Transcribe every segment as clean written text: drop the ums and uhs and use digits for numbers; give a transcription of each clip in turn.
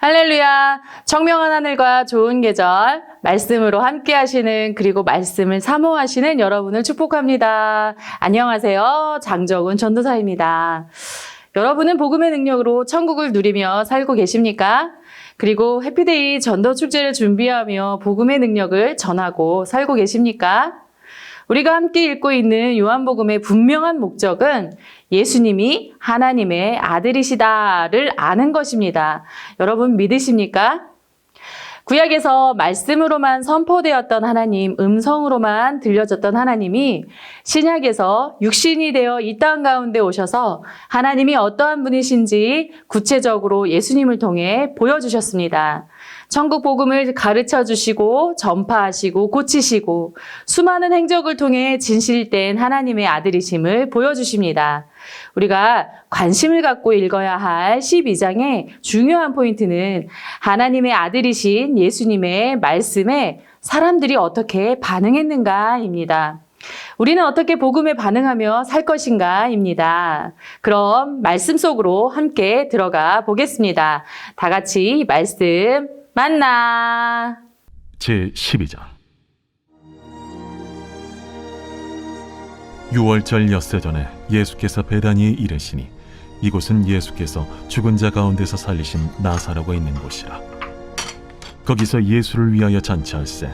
할렐루야! 청명한 하늘과 좋은 계절, 말씀으로 함께 하시는 그리고 말씀을 사모하시는 여러분을 축복합니다. 안녕하세요. 장정은 전도사입니다. 여러분은 복음의 능력으로 천국을 누리며 살고 계십니까? 그리고 해피데이 전도 축제를 준비하며 복음의 능력을 전하고 살고 계십니까? 우리가 함께 읽고 있는 요한복음의 분명한 목적은 예수님이 하나님의 아들이시다를 아는 것입니다. 여러분 믿으십니까? 구약에서 말씀으로만 선포되었던 하나님, 음성으로만 들려졌던 하나님이 신약에서 육신이 되어 이 땅 가운데 오셔서 하나님이 어떠한 분이신지 구체적으로 예수님을 통해 보여주셨습니다. 천국 복음을 가르쳐 주시고 전파하시고 고치시고 수많은 행적을 통해 진실된 하나님의 아들이심을 보여주십니다. 우리가 관심을 갖고 읽어야 할 12장의 중요한 포인트는 하나님의 아들이신 예수님의 말씀에 사람들이 어떻게 반응했는가입니다. 우리는 어떻게 복음에 반응하며 살 것인가입니다. 그럼 말씀 속으로 함께 들어가 보겠습니다. 다 같이 말씀 만나. 제12장. 6월절 엿새 전에 예수께서 베다니에 이르시니 이곳은 예수께서 죽은 자 가운데서 살리신 나사로가 있는 곳이라. 거기서 예수를 위하여 잔치할세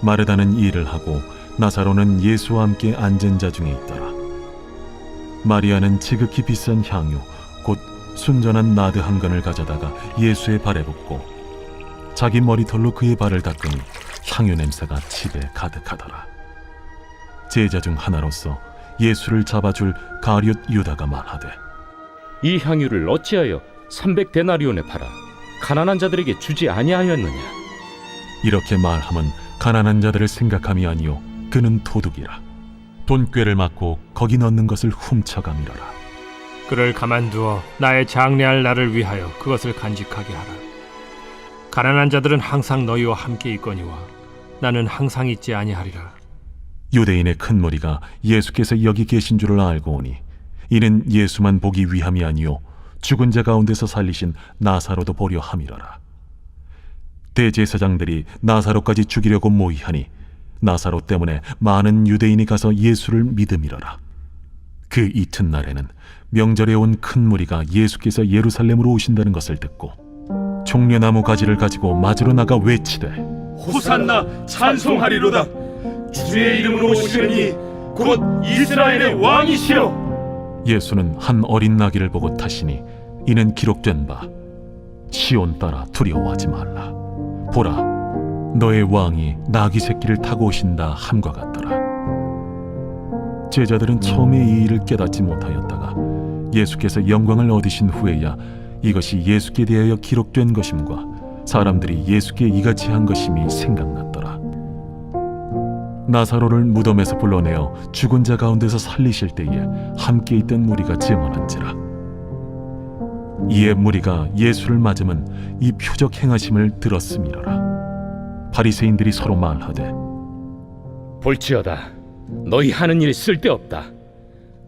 마르다는 일을 하고 나사로는 예수와 함께 앉은 자 중에 있더라. 마리아는 지극히 비싼 향유 곧 순전한 나드 한 근을 가져다가 예수의 발에 붓고 자기 머리털로 그의 발을 닦으니 향유 냄새가 집에 가득하더라. 제자 중 하나로서 예수를 잡아줄 가룟 유다가 말하되 이 향유를 어찌하여 300데나리온에 팔아 가난한 자들에게 주지 아니하였느냐? 이렇게 말함은 가난한 자들을 생각함이 아니요 그는 도둑이라. 돈꾀를 맞고 거기 넣는 것을 훔쳐가미러라. 그를 가만두어 나의 장래할 날을 위하여 그것을 간직하게 하라. 가난한 자들은 항상 너희와 함께 있거니와 나는 항상 있지 아니하리라. 유대인의 큰 무리가 예수께서 여기 계신 줄을 알고 오니 이는 예수만 보기 위함이 아니요 죽은 자 가운데서 살리신 나사로도 보려 함이러라. 대제사장들이 나사로까지 죽이려고 모의하니 나사로 때문에 많은 유대인이 가서 예수를 믿음이러라. 그 이튿날에는 명절에 온 큰 무리가 예수께서 예루살렘으로 오신다는 것을 듣고 종려나무 가지를 가지고 맞으러 나가 외치되 호산나 찬송하리로다. 주의 이름으로 오시느니 곧 이스라엘의 왕이시여. 예수는 한 어린 나귀를 보고 타시니 이는 기록된 바 시온 따라 두려워하지 말라. 보라, 너의 왕이 나귀 새끼를 타고 오신다 함과 같더라. 제자들은 처음에 이 일을 깨닫지 못하였다가 예수께서 영광을 얻으신 후에야 이것이 예수께 대하여 기록된 것임과 사람들이 예수께 이같이 한 것임이 생각났더라. 나사로를 무덤에서 불러내어 죽은 자 가운데서 살리실 때에 함께 있던 무리가 증언한지라. 이에 무리가 예수를 맞으면 이 표적 행하심을 들었음이러라. 바리새인들이 서로 말하되 볼지어다, 너희 하는 일이 쓸데없다.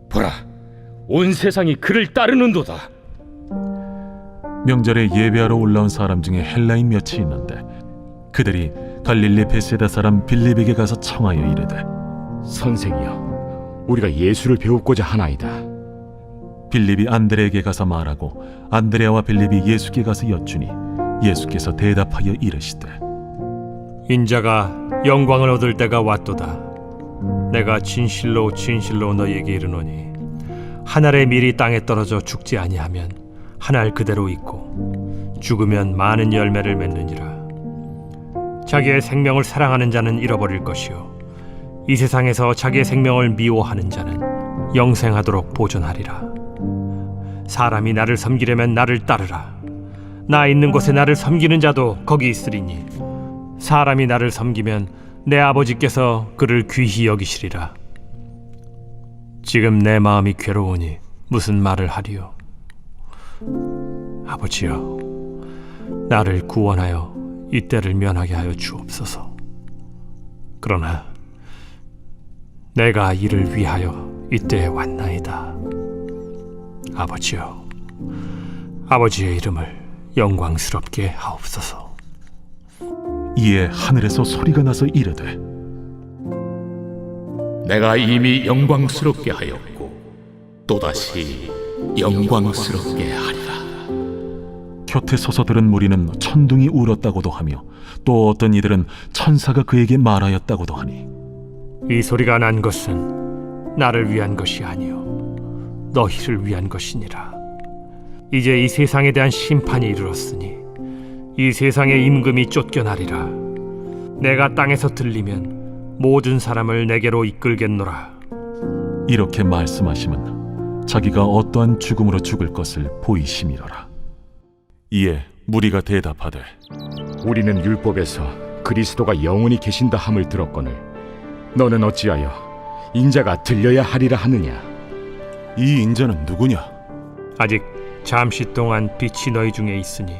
보라, 온 세상이 그를 따르는도다. 명절에 예배하러 올라온 사람 중에 헬라인 몇이 있는데 그들이 갈릴리 베세다 사람 빌립에게 가서 청하여 이르되 선생이여, 우리가 예수를 배우고자 하나이다. 빌립이 안드레에게 가서 말하고 안드레와 빌립이 예수께 가서 여쭈니 예수께서 대답하여 이르시되 인자가 영광을 얻을 때가 왔도다. 내가 진실로 진실로 너희에게 이르노니 한 알의 밀이 땅에 떨어져 죽지 아니하면 한 알 그대로 있고 죽으면 많은 열매를 맺느니라. 자기의 생명을 사랑하는 자는 잃어버릴 것이요 이 세상에서 자기의 생명을 미워하는 자는 영생하도록 보존하리라. 사람이 나를 섬기려면 나를 따르라. 나 있는 곳에 나를 섬기는 자도 거기 있으리니 사람이 나를 섬기면 내 아버지께서 그를 귀히 여기시리라. 지금 내 마음이 괴로우니 무슨 말을 하리요? 아버지여, 나를 구원하여 이 때를 면하게 하여 주옵소서. 그러나 내가 이를 위하여 이때에 왔나이다. 아버지여, 아버지의 이름을 영광스럽게 하옵소서. 이에 하늘에서 소리가 나서 이르되 내가 이미 영광스럽게 하였고 또다시 영광스럽게 하리라. 곁에 서서 들은 무리는 천둥이 울었다고도 하며 또 어떤 이들은 천사가 그에게 말하였다고도 하니 이 소리가 난 것은 나를 위한 것이 아니요 너희를 위한 것이니라. 이제 이 세상에 대한 심판이 이르렀으니 이 세상의 임금이 쫓겨나리라. 내가 땅에서 들리면 모든 사람을 내게로 이끌겠노라. 이렇게 말씀하심은 자기가 어떠한 죽음으로 죽을 것을 보이심이로라. 이에 무리가 대답하되 우리는 율법에서 그리스도가 영원히 계신다 함을 들었거늘 너는 어찌하여 인자가 들려야 하리라 하느냐? 이 인자는 누구냐? 아직 잠시 동안 빛이 너희 중에 있으니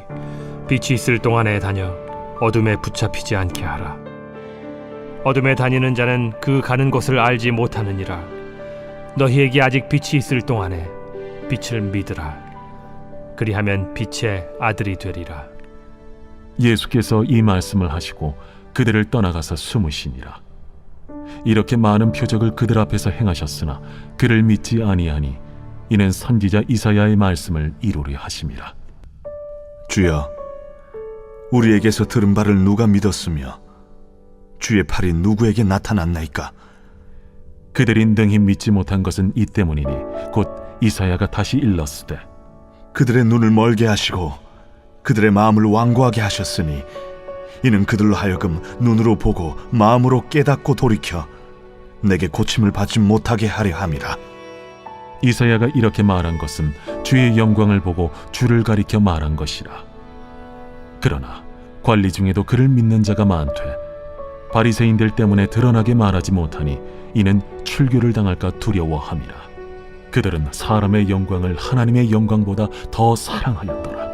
빛이 있을 동안에 다녀 어둠에 붙잡히지 않게 하라. 어둠에 다니는 자는 그 가는 곳을 알지 못하느니라. 너희에게 아직 빛이 있을 동안에 빛을 믿으라. 그리하면 빛의 아들이 되리라. 예수께서 이 말씀을 하시고 그들을 떠나가서 숨으시니라. 이렇게 많은 표적을 그들 앞에서 행하셨으나 그를 믿지 아니하니 이는 선지자 이사야의 말씀을 이루려 하심이라. 주여, 우리에게서 들은 바를 누가 믿었으며 주의 팔이 누구에게 나타났나이까? 그들이 능히 믿지 못한 것은 이 때문이니 곧 이사야가 다시 일렀으되 그들의 눈을 멀게 하시고 그들의 마음을 완고하게 하셨으니 이는 그들로 하여금 눈으로 보고 마음으로 깨닫고 돌이켜 내게 고침을 받지 못하게 하려 함이라. 이사야가 이렇게 말한 것은 주의 영광을 보고 주를 가리켜 말한 것이라. 그러나 관리 중에도 그를 믿는 자가 많되 바리새인들 때문에 드러나게 말하지 못하니 이는 출교를 당할까 두려워함이라. 그들은 사람의 영광을 하나님의 영광보다 더 사랑하였더라.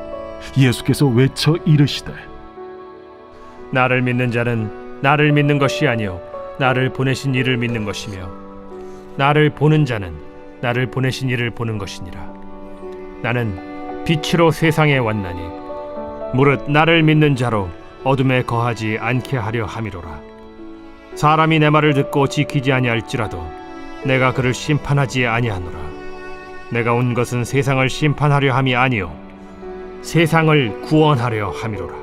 예수께서 외쳐 이르시되 나를 믿는 자는 나를 믿는 것이 아니요 나를 보내신 이를 믿는 것이며 나를 보는 자는 나를 보내신 이를 보는 것이니라. 나는 빛으로 세상에 왔나니 무릇 나를 믿는 자로 어둠에 거하지 않게 하려 함이로라. 사람이 내 말을 듣고 지키지 아니할지라도 내가 그를 심판하지 아니하노라. 내가 온 것은 세상을 심판하려 함이 아니요 세상을 구원하려 함이로라.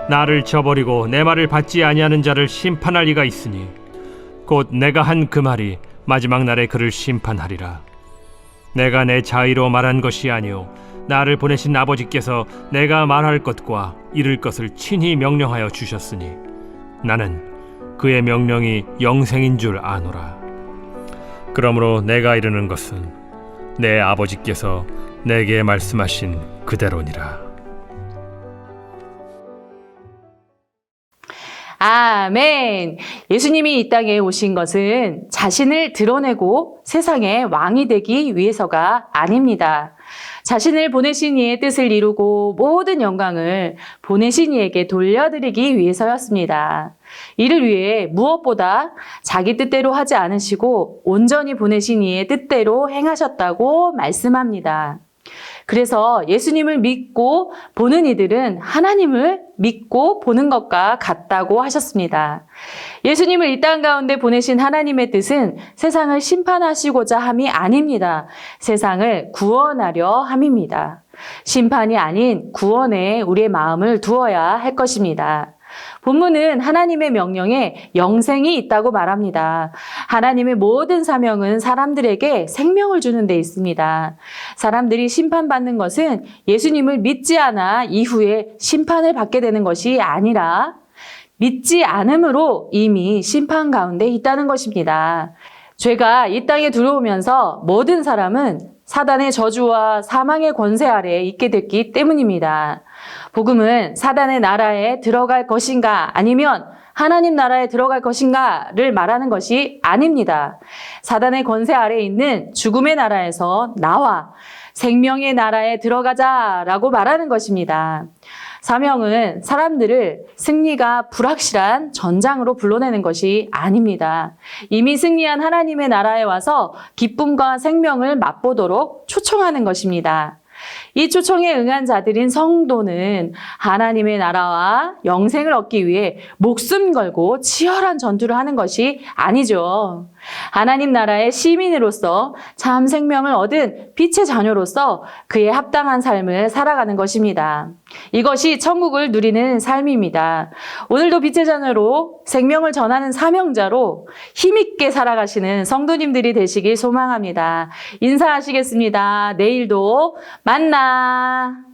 나를 저버리고 내 말을 받지 아니하는 자를 심판할 이가 있으니 곧 내가 한 그 말이 마지막 날에 그를 심판하리라. 내가 내 자의로 말한 것이 아니요 나를 보내신 아버지께서 내가 말할 것과 이룰 것을 친히 명령하여 주셨으니 나는 그의 명령이 영생인 줄 아노라. 그러므로 내가 이르는 것은 내 아버지께서 내게 말씀하신 그대로니라. 아멘. 예수님이 이 땅에 오신 것은 자신을 드러내고 세상의 왕이 되기 위해서가 아닙니다. 자신을 보내신 이의 뜻을 이루고 모든 영광을 보내신 이에게 돌려드리기 위해서였습니다. 이를 위해 무엇보다 자기 뜻대로 하지 않으시고 온전히 보내신 이의 뜻대로 행하셨다고 말씀합니다. 그래서 예수님을 믿고 보는 이들은 하나님을 믿고 보는 것과 같다고 하셨습니다. 예수님을 이 땅 가운데 보내신 하나님의 뜻은 세상을 심판하시고자 함이 아닙니다. 세상을 구원하려 함입니다. 심판이 아닌 구원에 우리의 마음을 두어야 할 것입니다. 본문은 하나님의 명령에 영생이 있다고 말합니다. 하나님의 모든 사명은 사람들에게 생명을 주는 데 있습니다. 사람들이 심판받는 것은 예수님을 믿지 않아 이후에 심판을 받게 되는 것이 아니라 믿지 않음으로 이미 심판 가운데 있다는 것입니다. 죄가 이 땅에 들어오면서 모든 사람은 사단의 저주와 사망의 권세 아래에 있게 됐기 때문입니다. 복음은 사단의 나라에 들어갈 것인가 아니면 하나님 나라에 들어갈 것인가를 말하는 것이 아닙니다. 사단의 권세 아래에 있는 죽음의 나라에서 나와 생명의 나라에 들어가자라고 말하는 것입니다. 사명은 사람들을 승리가 불확실한 전장으로 불러내는 것이 아닙니다. 이미 승리한 하나님의 나라에 와서 기쁨과 생명을 맛보도록 초청하는 것입니다. 이 초청에 응한 자들인 성도는 하나님의 나라와 영생을 얻기 위해 목숨 걸고 치열한 전투를 하는 것이 아니죠. 하나님 나라의 시민으로서 참 생명을 얻은 빛의 자녀로서 그에 합당한 삶을 살아가는 것입니다. 이것이 천국을 누리는 삶입니다. 오늘도 빛의 자녀로 생명을 전하는 사명자로 힘있게 살아가시는 성도님들이 되시길 소망합니다. 인사하시겠습니다. 내일도 만나.